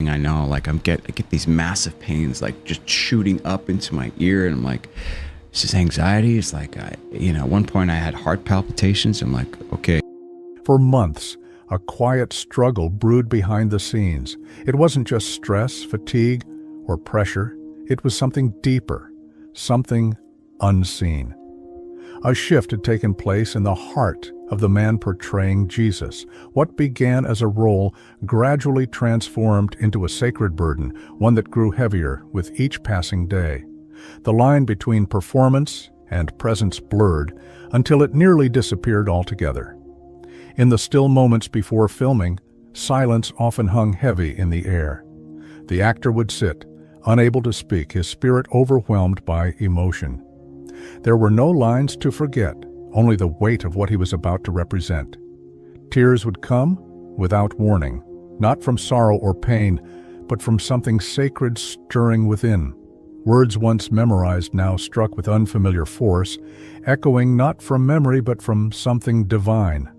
I know, like I get these massive pains, like just shooting up into my ear, and I'm like, is this anxiety? It's like, at one point I had heart palpitations. I'm like, okay. For months, a quiet struggle brewed behind the scenes. It wasn't just stress, fatigue, or pressure. It was something deeper, something unseen. A shift had taken place in the heart of the man portraying Jesus. What began as a role gradually transformed into a sacred burden, one that grew heavier with each passing day. The line between performance and presence blurred until it nearly disappeared altogether. In the still moments before filming, silence often hung heavy in the air. The actor would sit, unable to speak, his spirit overwhelmed by emotion. There were no lines to forget, only the weight of what he was about to represent. Tears would come without warning, not from sorrow or pain, but from something sacred stirring within. Words once memorized now struck with unfamiliar force, echoing not from memory but from something divine.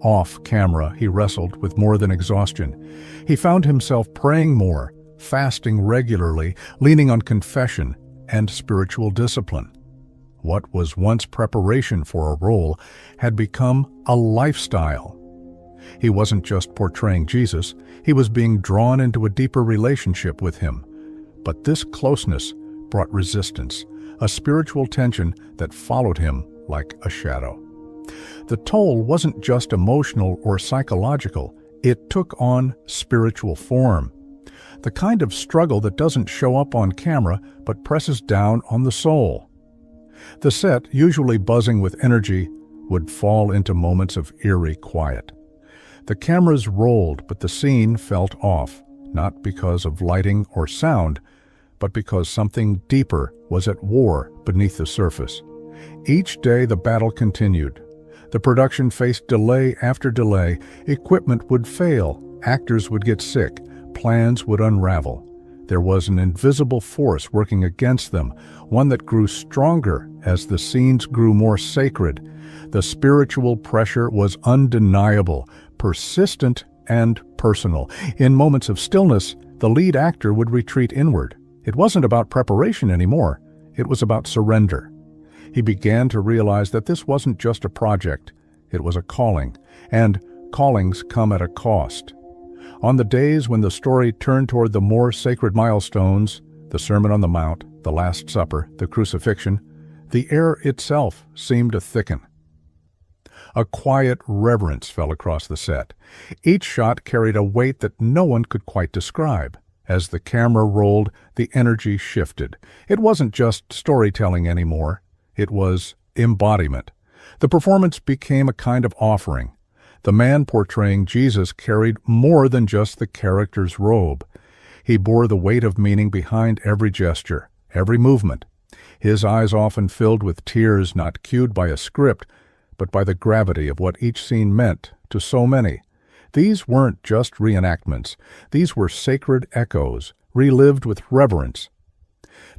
Off camera, he wrestled with more than exhaustion. He found himself praying more, fasting regularly, leaning on confession and spiritual discipline. What was once preparation for a role had become a lifestyle. He wasn't just portraying Jesus, he was being drawn into a deeper relationship with him. But this closeness brought resistance, a spiritual tension that followed him like a shadow. The toll wasn't just emotional or psychological, it took on spiritual form. The kind of struggle that doesn't show up on camera but presses down on the soul. The set, usually buzzing with energy, would fall into moments of eerie quiet. The cameras rolled, but the scene felt off, not because of lighting or sound, but because something deeper was at war beneath the surface. Each day the battle continued. The production faced delay after delay. Equipment would fail, actors would get sick, plans would unravel. There was an invisible force working against them, one that grew stronger as the scenes grew more sacred. The spiritual pressure was undeniable, persistent and personal. In moments of stillness, the lead actor would retreat inward. It wasn't about preparation anymore. It was about surrender. He began to realize that this wasn't just a project. It was a calling, and callings come at a cost. On the days when the story turned toward the more sacred milestones, the Sermon on the Mount, the Last Supper, the crucifixion, the air itself seemed to thicken. A quiet reverence fell across the set. Each shot carried a weight that no one could quite describe. As the camera rolled, the energy shifted. It wasn't just storytelling anymore. It was embodiment. The performance became a kind of offering. The man portraying Jesus carried more than just the character's robe. He bore the weight of meaning behind every gesture, every movement. His eyes often filled with tears not cued by a script, but by the gravity of what each scene meant to so many. These weren't just reenactments. These were sacred echoes, relived with reverence.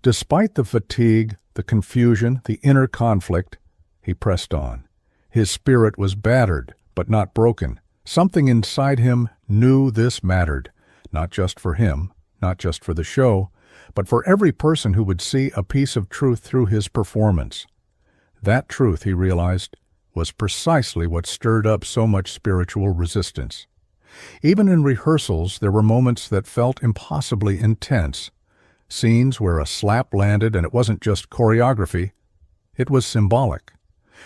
Despite the fatigue, the confusion, the inner conflict, he pressed on. His spirit was battered, but not broken. Something inside him knew this mattered, not just for him, not just for the show, but for every person who would see a piece of truth through his performance. That truth, he realized, was precisely what stirred up so much spiritual resistance. Even in rehearsals, there were moments that felt impossibly intense. Scenes where a slap landed and it wasn't just choreography, it was symbolic.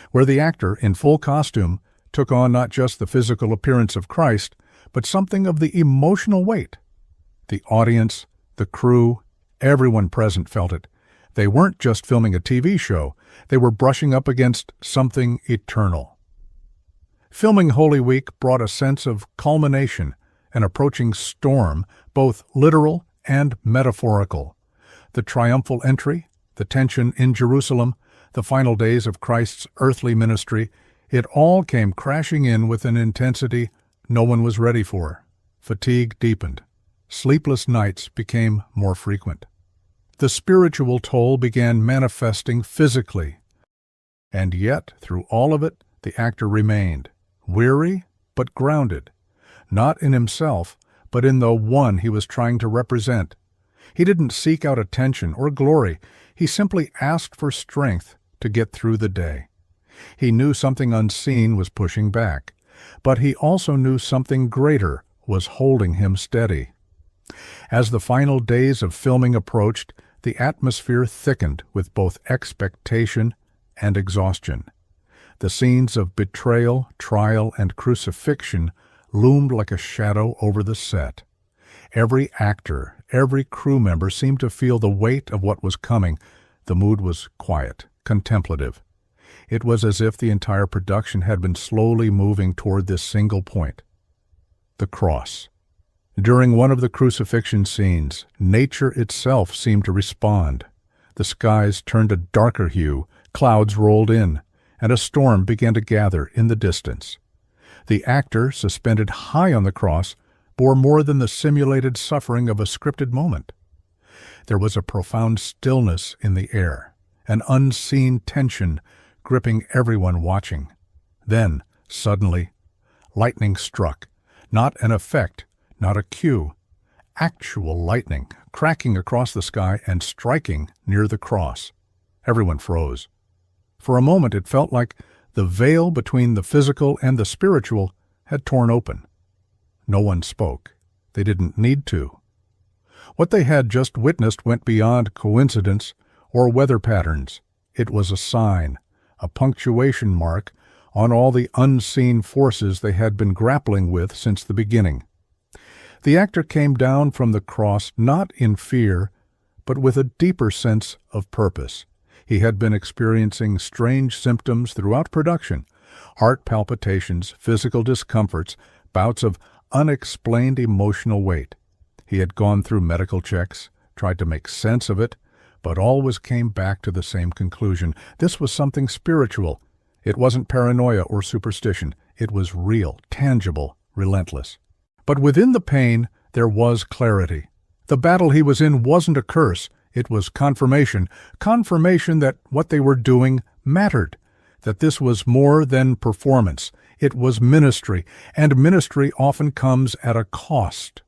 Where the actor, in full costume, took on not just the physical appearance of Christ, but something of the emotional weight. The audience, the crew, everyone present felt it. They weren't just filming a TV show, they were brushing up against something eternal. Filming Holy Week brought a sense of culmination, an approaching storm, both literal and metaphorical. The triumphal entry, the tension in Jerusalem, the final days of Christ's earthly ministry, it all came crashing in with an intensity no one was ready for. Fatigue deepened. Sleepless nights became more frequent. The spiritual toll began manifesting physically. And yet, through all of it, the actor remained, weary but grounded, not in himself, but in the one he was trying to represent. He didn't seek out attention or glory. He simply asked for strength to get through the day. He knew something unseen was pushing back, but he also knew something greater was holding him steady. As the final days of filming approached, the atmosphere thickened with both expectation and exhaustion. The scenes of betrayal, trial, and crucifixion loomed like a shadow over the set. Every actor, every crew member seemed to feel the weight of what was coming. The mood was quiet, contemplative. It was as if the entire production had been slowly moving toward this single point: the cross. During one of the crucifixion scenes, nature itself seemed to respond. The skies turned a darker hue, clouds rolled in, and a storm began to gather in the distance. The actor, suspended high on the cross, bore more than the simulated suffering of a scripted moment. There was a profound stillness in the air, an unseen tension gripping everyone watching. Then, suddenly, lightning struck, not an effect, not a cue, actual lightning, cracking across the sky and striking near the cross. Everyone froze. For a moment it felt like the veil between the physical and the spiritual had torn open. No one spoke. They didn't need to. What they had just witnessed went beyond coincidence or weather patterns. It was a sign, a punctuation mark on all the unseen forces they had been grappling with since the beginning. The actor came down from the cross not in fear, but with a deeper sense of purpose. He had been experiencing strange symptoms throughout production: heart palpitations, physical discomforts, bouts of unexplained emotional weight. He had gone through medical checks, tried to make sense of it, but always came back to the same conclusion. This was something spiritual. It wasn't paranoia or superstition. It was real, tangible, relentless. But within the pain, there was clarity. The battle he was in wasn't a curse. It was confirmation that what they were doing mattered, that this was more than performance. It was ministry, and ministry often comes at a cost.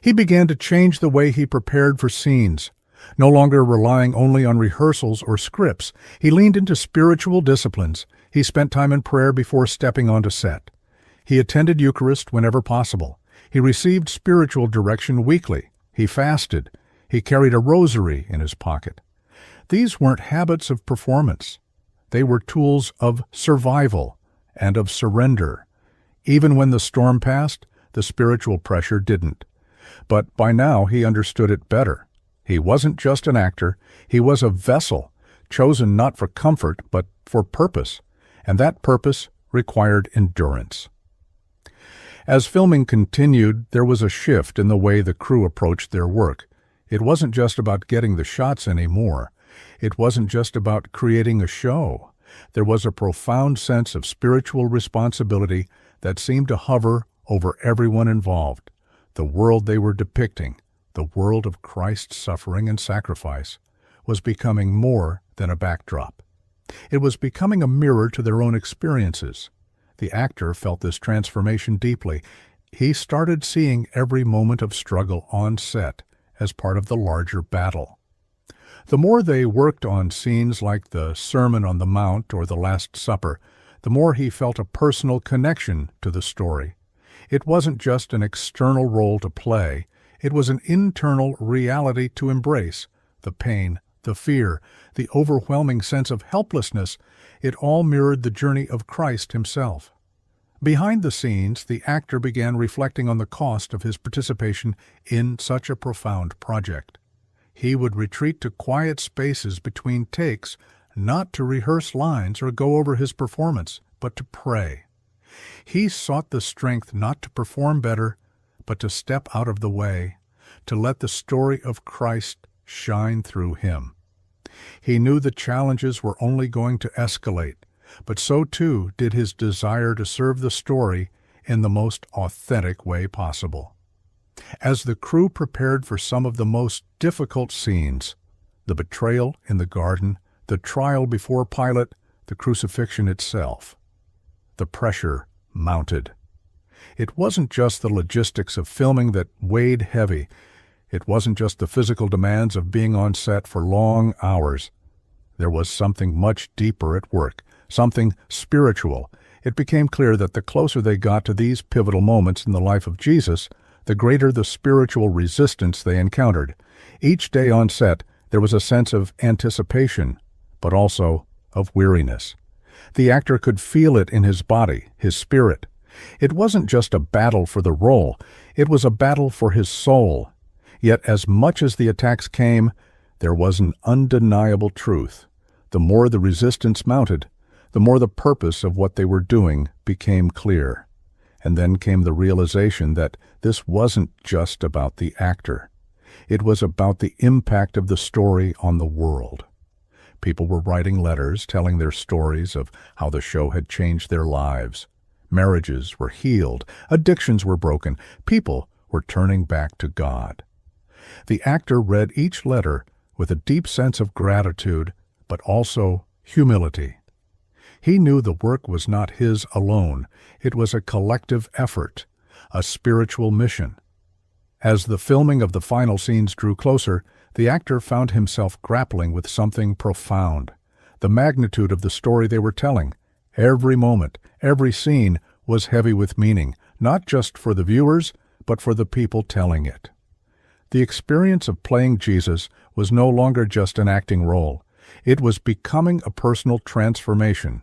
He began to change the way he prepared for scenes. No longer relying only on rehearsals or scripts, he leaned into spiritual disciplines. He spent time in prayer before stepping onto set. He attended Eucharist whenever possible. He received spiritual direction weekly. He fasted. He carried a rosary in his pocket. These weren't habits of performance. They were tools of survival and of surrender. Even when the storm passed, the spiritual pressure didn't. But by now he understood it better. He wasn't just an actor. He was a vessel, chosen not for comfort, but for purpose. And that purpose required endurance. As filming continued, there was a shift in the way the crew approached their work. It wasn't just about getting the shots anymore. It wasn't just about creating a show. There was a profound sense of spiritual responsibility that seemed to hover over everyone involved. The world they were depicting, the world of Christ's suffering and sacrifice, was becoming more than a backdrop. It was becoming a mirror to their own experiences. The actor felt this transformation deeply. He started seeing every moment of struggle on set as part of the larger battle. The more they worked on scenes like the Sermon on the Mount or the Last Supper, the more he felt a personal connection to the story. It wasn't just an external role to play. It was an internal reality to embrace. The pain, the fear, the overwhelming sense of helplessness, it all mirrored the journey of Christ himself. Behind the scenes, the actor began reflecting on the cost of his participation in such a profound project. He would retreat to quiet spaces between takes, not to rehearse lines or go over his performance, but to pray. He sought the strength not to perform better, but to step out of the way, to let the story of Christ shine through him. He knew the challenges were only going to escalate, but so too did his desire to serve the story in the most authentic way possible. As the crew prepared for some of the most difficult scenes, the betrayal in the garden, the trial before Pilate, the crucifixion itself, the pressure mounted. It wasn't just the logistics of filming that weighed heavy. It wasn't just the physical demands of being on set for long hours. There was something much deeper at work, something spiritual. It became clear that the closer they got to these pivotal moments in the life of Jesus, the greater the spiritual resistance they encountered. Each day on set, there was a sense of anticipation, but also of weariness. The actor could feel it in his body, his spirit. It wasn't just a battle for the role, it was a battle for his soul. Yet as much as the attacks came, there was an undeniable truth. The more the resistance mounted, the more the purpose of what they were doing became clear. And then came the realization that this wasn't just about the actor. It was about the impact of the story on the world. People were writing letters telling their stories of how the show had changed their lives. Marriages were healed, addictions were broken, people were turning back to God. The actor read each letter with a deep sense of gratitude, but also humility. He knew the work was not his alone. It was a collective effort, a spiritual mission. As the filming of the final scenes drew closer, the actor found himself grappling with something profound, the magnitude of the story they were telling. Every moment, every scene was heavy with meaning, not just for the viewers, but for the people telling it. The experience of playing Jesus was no longer just an acting role. It was becoming a personal transformation.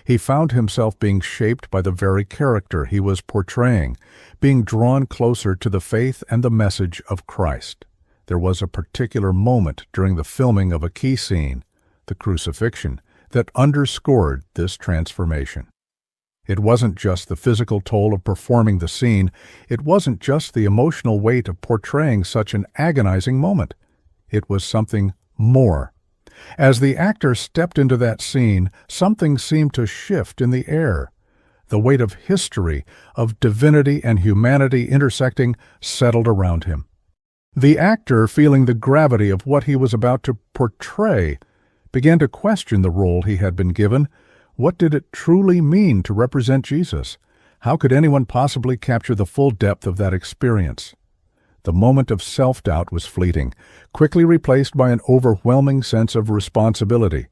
He found himself being shaped by the very character he was portraying, being drawn closer to the faith and the message of Christ. There was a particular moment during the filming of a key scene, the crucifixion, that underscored this transformation. It wasn't just the physical toll of performing the scene. It wasn't just the emotional weight of portraying such an agonizing moment. It was something more. As the actor stepped into that scene, something seemed to shift in the air. The weight of history, of divinity and humanity intersecting, settled around him. The actor, feeling the gravity of what he was about to portray, began to question the role he had been given. What did it truly mean to represent Jesus? How could anyone possibly capture the full depth of that experience? The moment of self-doubt was fleeting, quickly replaced by an overwhelming sense of responsibility.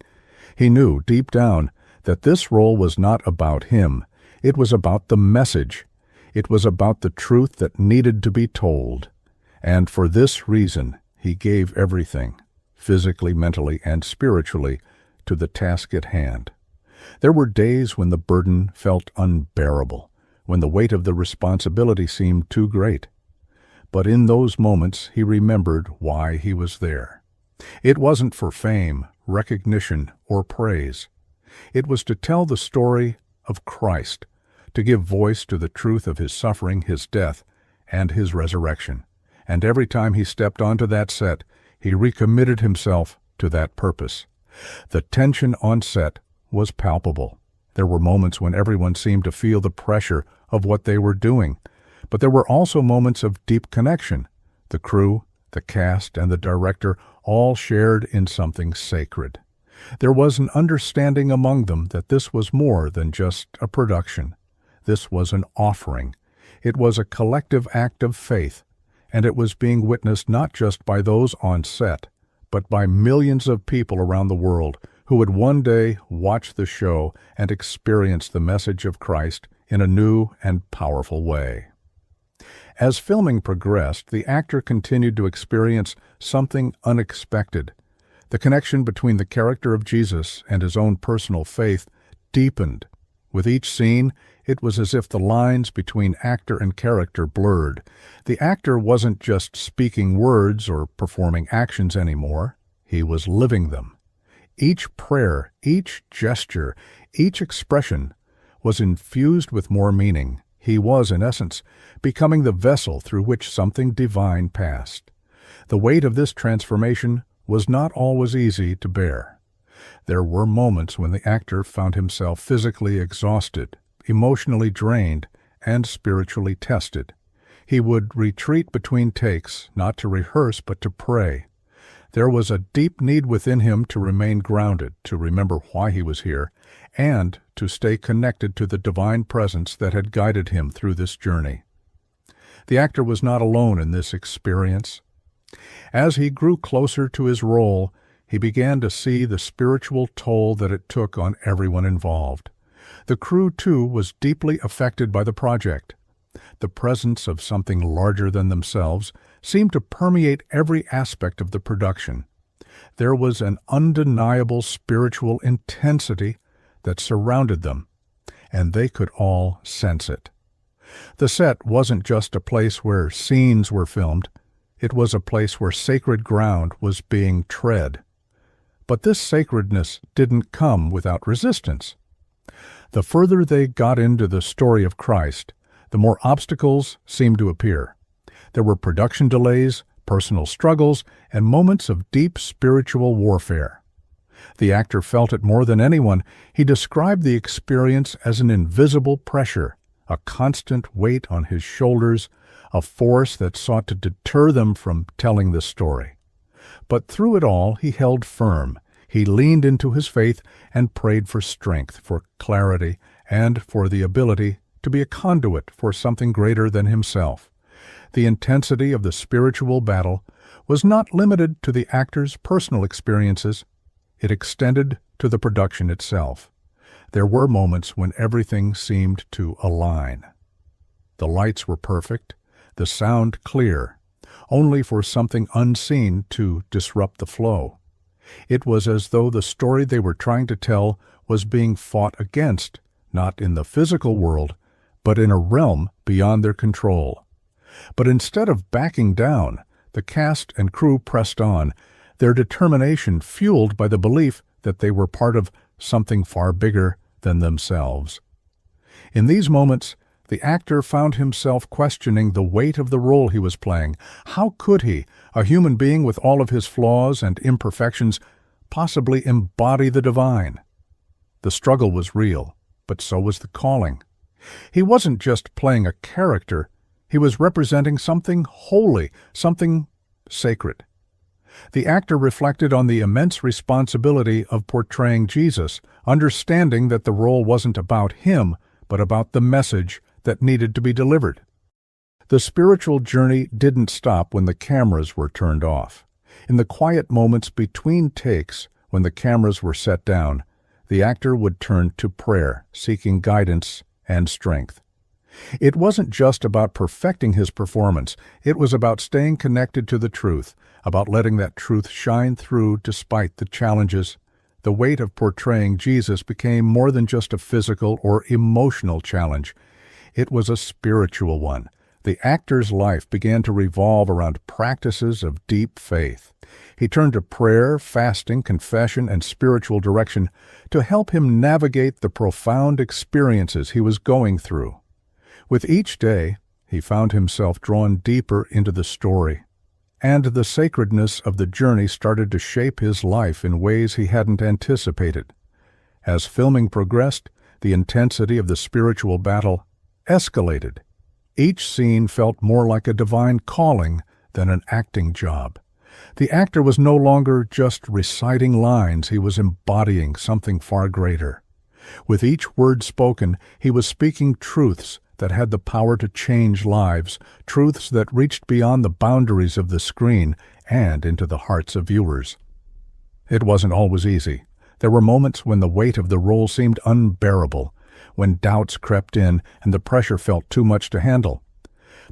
He knew, deep down, that this role was not about him. It was about the message. It was about the truth that needed to be told. And for this reason, he gave everything, physically, mentally, and spiritually, to the task at hand. There were days when the burden felt unbearable, when the weight of the responsibility seemed too great. But in those moments, he remembered why he was there. It wasn't for fame, recognition, or praise. It was to tell the story of Christ, to give voice to the truth of his suffering, his death, and his resurrection. And every time he stepped onto that set, he recommitted himself to that purpose. The tension on set was palpable. There were moments when everyone seemed to feel the pressure of what they were doing. But there were also moments of deep connection. The crew, the cast, and the director all shared in something sacred. There was an understanding among them that this was more than just a production. This was an offering. It was a collective act of faith, and it was being witnessed not just by those on set, but by millions of people around the world who would one day watch the show and experience the message of Christ in a new and powerful way. As filming progressed, the actor continued to experience something unexpected. The connection between the character of Jesus and his own personal faith deepened. With each scene, it was as if the lines between actor and character blurred. The actor wasn't just speaking words or performing actions anymore. He was living them. Each prayer, each gesture, each expression was infused with more meaning. He was, in essence, becoming the vessel through which something divine passed. The weight of this transformation was not always easy to bear. There were moments when the actor found himself physically exhausted, emotionally drained, and spiritually tested. He would retreat between takes, not to rehearse but to pray. There was a deep need within him to remain grounded, to remember why he was here, and to stay connected to the divine presence that had guided him through this journey. The actor was not alone in this experience. As he grew closer to his role, he began to see the spiritual toll that it took on everyone involved. The crew, too, was deeply affected by the project. The presence of something larger than themselves seemed to permeate every aspect of the production. There was an undeniable spiritual intensity that surrounded them, and they could all sense it. The set wasn't just a place where scenes were filmed. It was a place where sacred ground was being tread. But this sacredness didn't come without resistance. The further they got into the story of Christ, the more obstacles seemed to appear. There were production delays, personal struggles, and moments of deep spiritual warfare. The actor felt it more than anyone. He described the experience as an invisible pressure, a constant weight on his shoulders, a force that sought to deter them from telling the story. But through it all, he held firm. He leaned into his faith and prayed for strength, for clarity, and for the ability to be a conduit for something greater than himself. The intensity of the spiritual battle was not limited to the actor's personal experiences. It extended to the production itself. There were moments when everything seemed to align. The lights were perfect, the sound clear, only for something unseen to disrupt the flow. It was as though the story they were trying to tell was being fought against, not in the physical world, but in a realm beyond their control. But instead of backing down, the cast and crew pressed on, their determination fueled by the belief that they were part of something far bigger than themselves. In these moments, the actor found himself questioning the weight of the role he was playing. How could he, a human being with all of his flaws and imperfections, possibly embody the divine? The struggle was real, but so was the calling. He wasn't just playing a character, he was representing something holy, something sacred. The actor reflected on the immense responsibility of portraying Jesus, understanding that the role wasn't about him, but about the message that needed to be delivered. The spiritual journey didn't stop when the cameras were turned off. In the quiet moments between takes, when the cameras were set down, the actor would turn to prayer, seeking guidance and strength. It wasn't just about perfecting his performance. It was about staying connected to the truth, about letting that truth shine through despite the challenges. The weight of portraying Jesus became more than just a physical or emotional challenge. It was a spiritual one. The actor's life began to revolve around practices of deep faith. He turned to prayer, fasting, confession, and spiritual direction to help him navigate the profound experiences he was going through. With each day, he found himself drawn deeper into the story, and the sacredness of the journey started to shape his life in ways he hadn't anticipated. As filming progressed, the intensity of the spiritual battle escalated. Each scene felt more like a divine calling than an acting job. The actor was no longer just reciting lines, he was embodying something far greater. With each word spoken, he was speaking truths that had the power to change lives, truths that reached beyond the boundaries of the screen and into the hearts of viewers. It wasn't always easy. There were moments when the weight of the role seemed unbearable, when doubts crept in and the pressure felt too much to handle.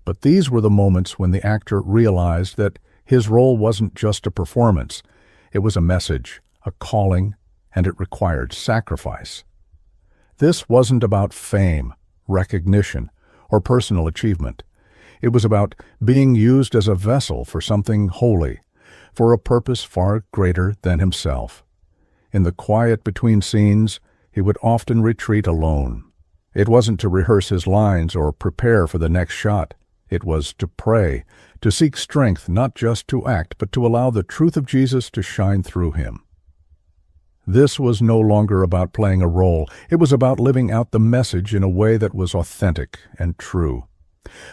But these were the moments when the actor realized that his role wasn't just a performance. It was a message, a calling, and it required sacrifice. This wasn't about fame, recognition, or personal achievement. It was about being used as a vessel for something holy, for a purpose far greater than himself. In the quiet between scenes, he would often retreat alone. It wasn't to rehearse his lines or prepare for the next shot. It was to pray, to seek strength not just to act, but to allow the truth of Jesus to shine through him. This was no longer about playing a role. It was about living out the message in a way that was authentic and true.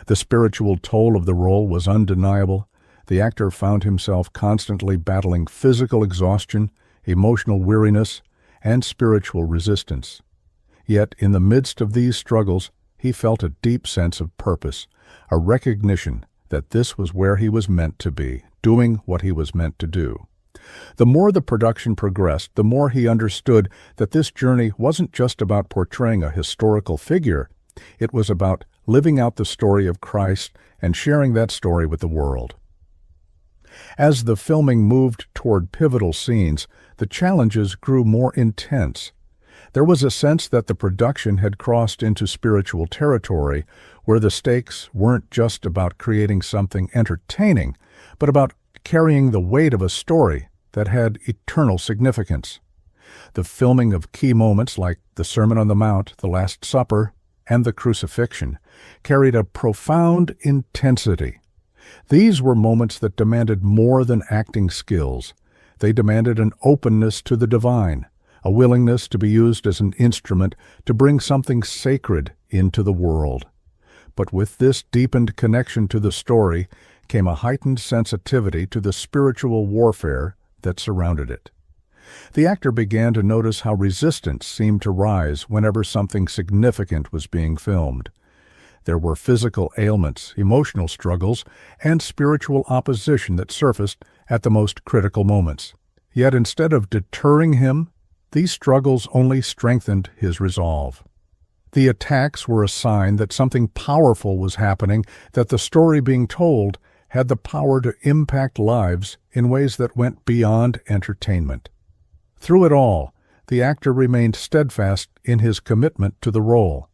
The spiritual toll of the role was undeniable. The actor found himself constantly battling physical exhaustion, emotional weariness, and spiritual resistance. Yet, in the midst of these struggles, he felt a deep sense of purpose, a recognition that this was where he was meant to be, doing what he was meant to do. The more the production progressed, the more he understood that this journey wasn't just about portraying a historical figure. It was about living out the story of Christ and sharing that story with the world. As the filming moved toward pivotal scenes, the challenges grew more intense. There was a sense that the production had crossed into spiritual territory, where the stakes weren't just about creating something entertaining, but about carrying the weight of a story that had eternal significance. The filming of key moments like the Sermon on the Mount, the Last Supper, and the crucifixion carried a profound intensity. These were moments that demanded more than acting skills. They demanded an openness to the divine, a willingness to be used as an instrument to bring something sacred into the world. But with this deepened connection to the story came a heightened sensitivity to the spiritual warfare that surrounded it. The actor began to notice how resistance seemed to rise whenever something significant was being filmed. There were physical ailments, emotional struggles, and spiritual opposition that surfaced at the most critical moments. Yet instead of deterring him, these struggles only strengthened his resolve. The attacks were a sign that something powerful was happening, that the story being told had the power to impact lives in ways that went beyond entertainment. Through it all, the actor remained steadfast in his commitment to the role.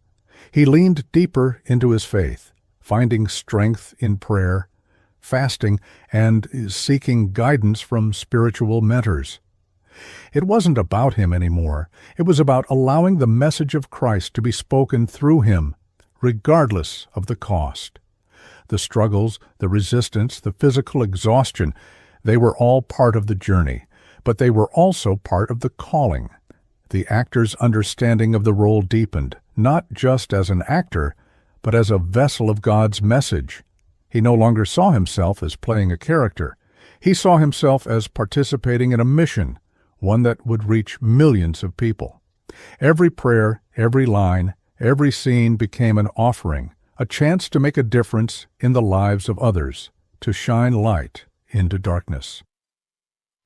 He leaned deeper into his faith, finding strength in prayer, fasting, and seeking guidance from spiritual mentors. It wasn't about him anymore. It was about allowing the message of Christ to be spoken through him, regardless of the cost. The struggles, the resistance, the physical exhaustion, they were all part of the journey, but they were also part of the calling. The actor's understanding of the role deepened, not just as an actor, but as a vessel of God's message. He no longer saw himself as playing a character. He saw himself as participating in a mission, one that would reach millions of people. Every prayer, every line, every scene became an offering, a chance to make a difference in the lives of others, to shine light into darkness.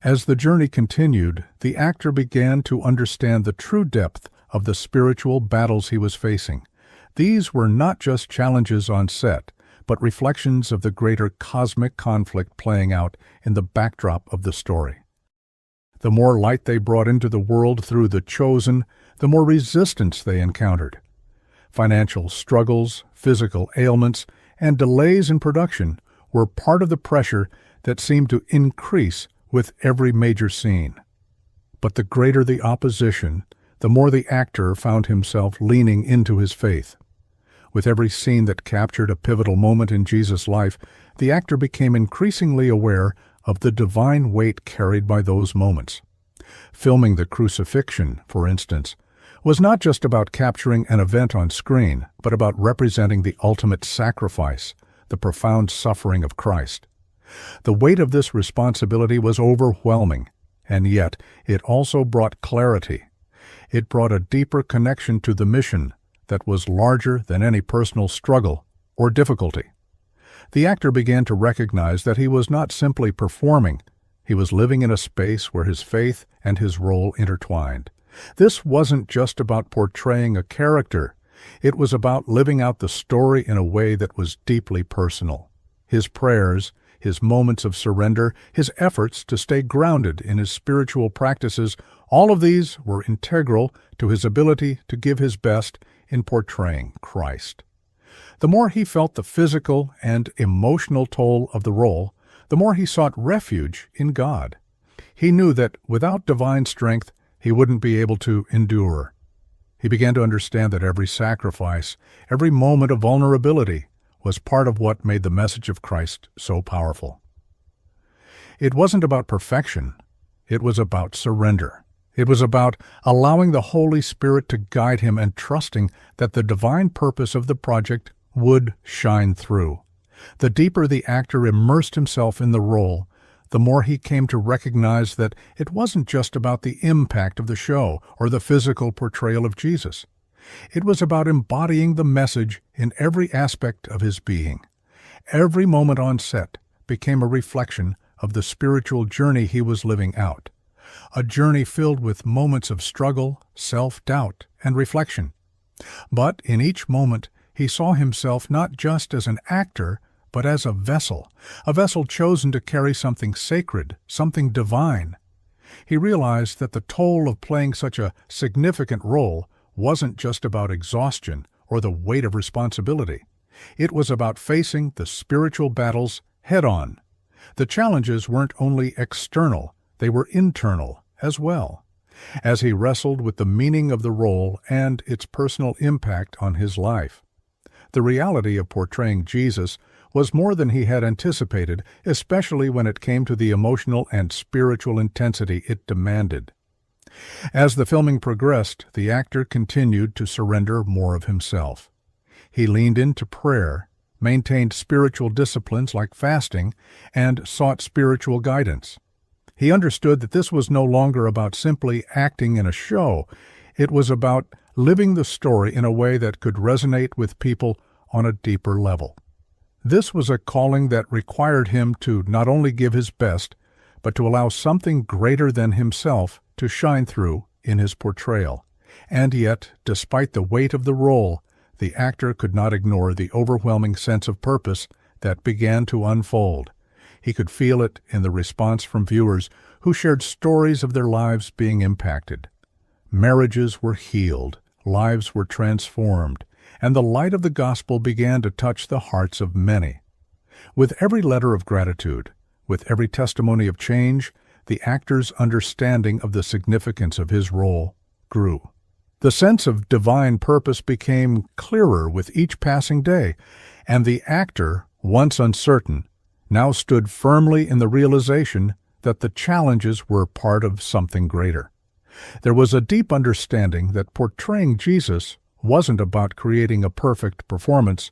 As the journey continued, the actor began to understand the true depth of the spiritual battles he was facing. These were not just challenges on set, but reflections of the greater cosmic conflict playing out in the backdrop of the story. The more light they brought into the world through the chosen, the more resistance they encountered. Financial struggles, physical ailments, and delays in production were part of the pressure that seemed to increase with every major scene. But the greater the opposition, the more the actor found himself leaning into his faith. With every scene that captured a pivotal moment in Jesus' life, the actor became increasingly aware of the divine weight carried by those moments. Filming the crucifixion, for instance, was not just about capturing an event on screen, but about representing the ultimate sacrifice, the profound suffering of Christ. The weight of this responsibility was overwhelming, and yet it also brought clarity. It brought a deeper connection to the mission that was larger than any personal struggle or difficulty. The actor began to recognize that he was not simply performing, he was living in a space where his faith and his role intertwined. This wasn't just about portraying a character, it was about living out the story in a way that was deeply personal. His prayers, his moments of surrender, his efforts to stay grounded in his spiritual practices, all of these were integral to his ability to give his best in portraying Christ. The more he felt the physical and emotional toll of the role, the more he sought refuge in God. He knew that without divine strength, he wouldn't be able to endure. He began to understand that every sacrifice, every moment of vulnerability, was part of what made the message of Christ so powerful. It wasn't about perfection. It was about surrender. It was about allowing the Holy Spirit to guide him and trusting that the divine purpose of the project would shine through. The deeper the actor immersed himself in the role, the more he came to recognize that it wasn't just about the impact of the show or the physical portrayal of Jesus. It was about embodying the message in every aspect of his being. Every moment on set became a reflection of the spiritual journey he was living out, a journey filled with moments of struggle, self-doubt, and reflection. But in each moment, he saw himself not just as an actor, but as a vessel chosen to carry something sacred, something divine. He realized that the toll of playing such a significant role wasn't just about exhaustion or the weight of responsibility. It was about facing the spiritual battles head-on. The challenges weren't only external, they were internal as well. As he wrestled with the meaning of the role and its personal impact on his life. The reality of portraying Jesus was more than he had anticipated, especially when it came to the emotional and spiritual intensity it demanded. As the filming progressed, the actor continued to surrender more of himself. He leaned into prayer, maintained spiritual disciplines like fasting, and sought spiritual guidance. He understood that this was no longer about simply acting in a show. It was about living the story in a way that could resonate with people on a deeper level. This was a calling that required him to not only give his best, but to allow something greater than himself to shine through in his portrayal. And yet, despite the weight of the role, the actor could not ignore the overwhelming sense of purpose that began to unfold. He could feel it in the response from viewers who shared stories of their lives being impacted. Marriages were healed, lives were transformed, and the light of the gospel began to touch the hearts of many. With every letter of gratitude, with every testimony of change, the actor's understanding of the significance of his role grew. The sense of divine purpose became clearer with each passing day, and the actor, once uncertain, now stood firmly in the realization that the challenges were part of something greater. There was a deep understanding that portraying Jesus wasn't about creating a perfect performance.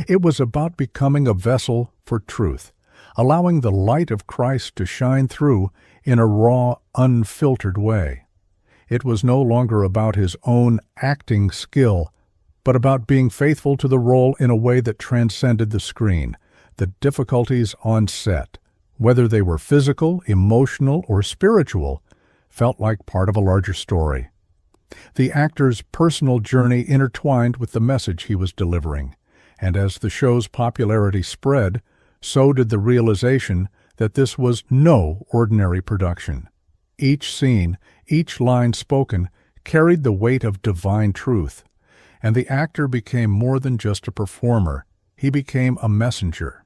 It was about becoming a vessel for truth, allowing the light of Christ to shine through in a raw, unfiltered way. It was no longer about his own acting skill, but about being faithful to the role in a way that transcended the screen. The difficulties on set, whether they were physical, emotional, or spiritual, felt like part of a larger story. The actor's personal journey intertwined with the message he was delivering, and as the show's popularity spread, so did the realization that this was no ordinary production. Each scene, each line spoken, carried the weight of divine truth, and the actor became more than just a performer. He became a messenger.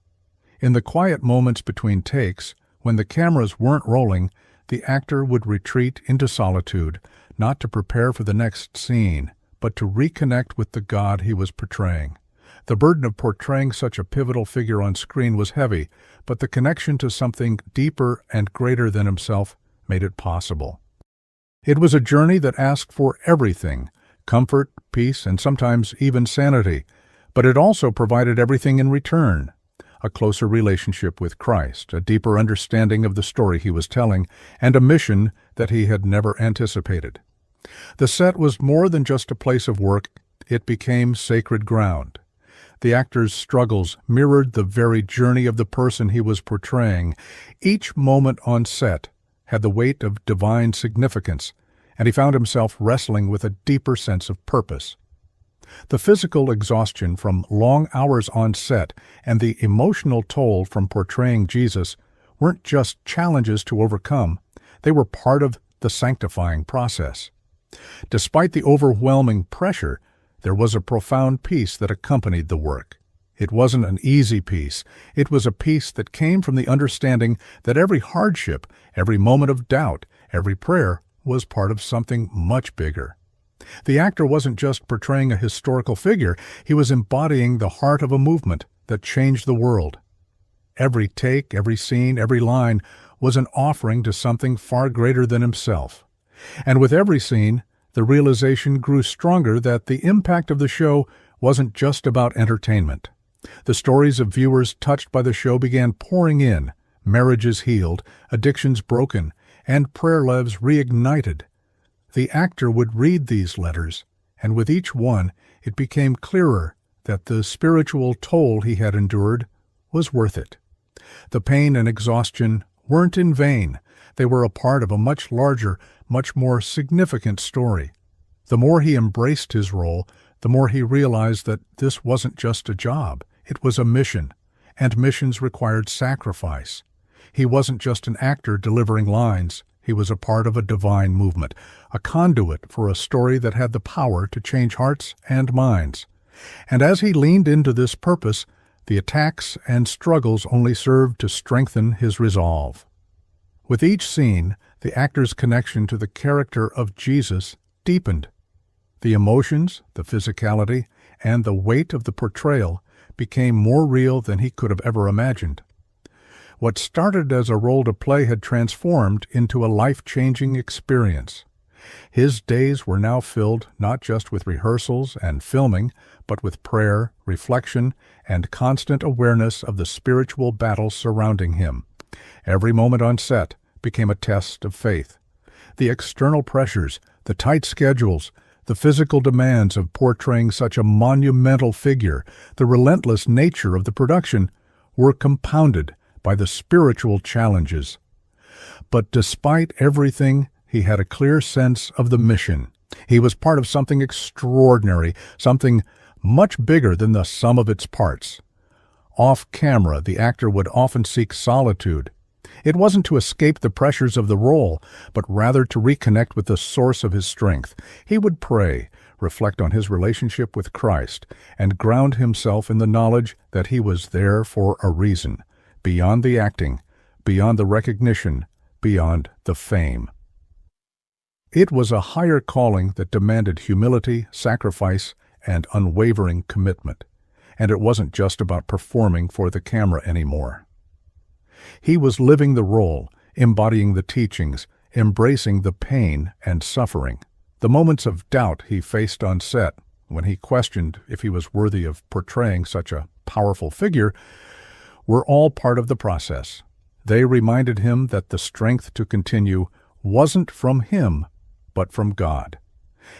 In the quiet moments between takes, when the cameras weren't rolling, the actor would retreat into solitude, not to prepare for the next scene, but to reconnect with the God he was portraying. The burden of portraying such a pivotal figure on screen was heavy, but the connection to something deeper and greater than himself made it possible. It was a journey that asked for everything, comfort, peace, and sometimes even sanity, but it also provided everything in return. A closer relationship with Christ, a deeper understanding of the story he was telling, and a mission that he had never anticipated. The set was more than just a place of work, it became sacred ground. The actor's struggles mirrored the very journey of the person he was portraying. Each moment on set had the weight of divine significance, and he found himself wrestling with a deeper sense of purpose. The physical exhaustion from long hours on set and the emotional toll from portraying Jesus weren't just challenges to overcome, they were part of the sanctifying process. Despite the overwhelming pressure, there was a profound peace that accompanied the work. It wasn't an easy peace. It was a peace that came from the understanding that every hardship, every moment of doubt, every prayer was part of something much bigger. The actor wasn't just portraying a historical figure, he was embodying the heart of a movement that changed the world. Every take, every scene, every line was an offering to something far greater than himself. And with every scene, the realization grew stronger that the impact of the show wasn't just about entertainment. The stories of viewers touched by the show began pouring in, marriages healed, addictions broken, and prayer lives reignited. The actor would read these letters, and with each one it became clearer that the spiritual toll he had endured was worth it. The pain and exhaustion weren't in vain. They were a part of a much larger, much more significant story. The more he embraced his role, the more he realized that this wasn't just a job. It was a mission, and missions required sacrifice. He wasn't just an actor delivering lines. He was a part of a divine movement, a conduit for a story that had the power to change hearts and minds. And as he leaned into this purpose, the attacks and struggles only served to strengthen his resolve. With each scene, the actor's connection to the character of Jesus deepened. The emotions, the physicality, and the weight of the portrayal became more real than he could have ever imagined. What started as a role to play had transformed into a life-changing experience. His days were now filled not just with rehearsals and filming, but with prayer, reflection, and constant awareness of the spiritual battles surrounding him. Every moment on set became a test of faith. The external pressures, the tight schedules, the physical demands of portraying such a monumental figure, the relentless nature of the production, were compounded by the spiritual challenges. But despite everything, he had a clear sense of the mission. He was part of something extraordinary, something much bigger than the sum of its parts. Off camera, the actor would often seek solitude. It wasn't to escape the pressures of the role, but rather to reconnect with the source of his strength. He would pray, reflect on his relationship with Christ, and ground himself in the knowledge that he was there for a reason, beyond the acting, beyond the recognition, beyond the fame. It was a higher calling that demanded humility, sacrifice, and unwavering commitment. And it wasn't just about performing for the camera anymore. He was living the role, embodying the teachings, embracing the pain and suffering. The moments of doubt he faced on set, when he questioned if he was worthy of portraying such a powerful figure, were all part of the process. They reminded him that the strength to continue wasn't from him, but from God.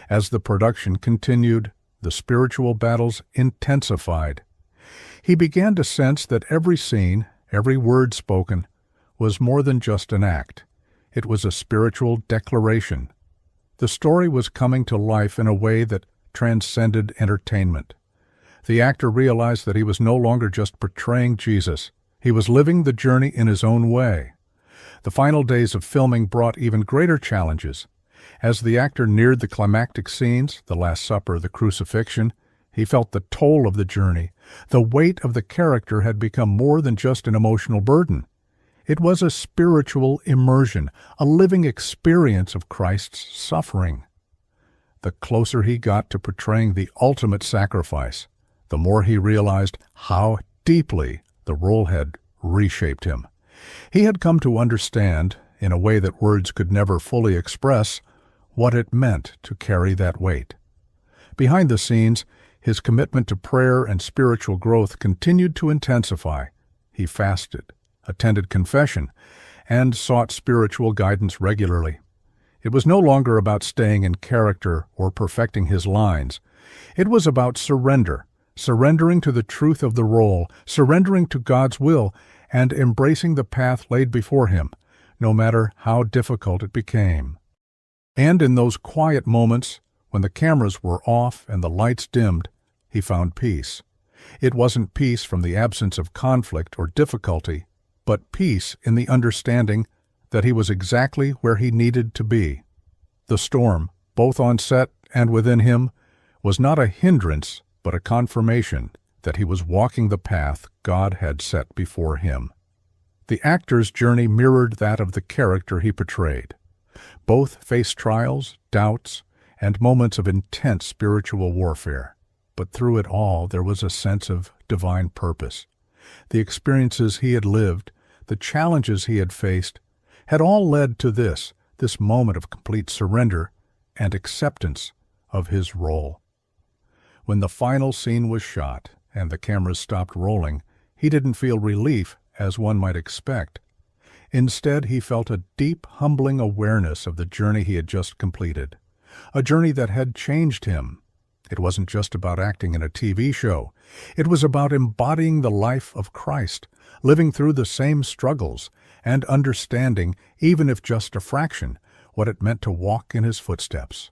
As the production continued, the spiritual battles intensified. He began to sense that every scene, every word spoken, was more than just an act. It was a spiritual declaration. The story was coming to life in a way that transcended entertainment. The actor realized that he was no longer just portraying Jesus. He was living the journey in his own way. The final days of filming brought even greater challenges. As the actor neared the climactic scenes, the Last Supper, the crucifixion, he felt the toll of the journey. The weight of the character had become more than just an emotional burden. It was a spiritual immersion, a living experience of Christ's suffering. The closer he got to portraying the ultimate sacrifice, the more he realized how deeply the role had reshaped him. He had come to understand, in a way that words could never fully express, what it meant to carry that weight. Behind the scenes, his commitment to prayer and spiritual growth continued to intensify. He fasted, attended confession, and sought spiritual guidance regularly. It was no longer about staying in character or perfecting his lines. It was about surrender, surrendering to the truth of the role, surrendering to God's will, and embracing the path laid before him, no matter how difficult it became. And in those quiet moments, when the cameras were off and the lights dimmed, he found peace. It wasn't peace from the absence of conflict or difficulty, but peace in the understanding that he was exactly where he needed to be. The storm, both on set and within him, was not a hindrance, but a confirmation that he was walking the path God had set before him. The actor's journey mirrored that of the character he portrayed. Both faced trials, doubts, and moments of intense spiritual warfare. But through it all, there was a sense of divine purpose. The experiences he had lived, the challenges he had faced, had all led to this moment of complete surrender and acceptance of his role. When the final scene was shot, and the cameras stopped rolling, he didn't feel relief, as one might expect. Instead, he felt a deep, humbling awareness of the journey he had just completed, a journey that had changed him. It wasn't just about acting in a TV show. It was about embodying the life of Christ, living through the same struggles, and understanding, even if just a fraction, what it meant to walk in his footsteps.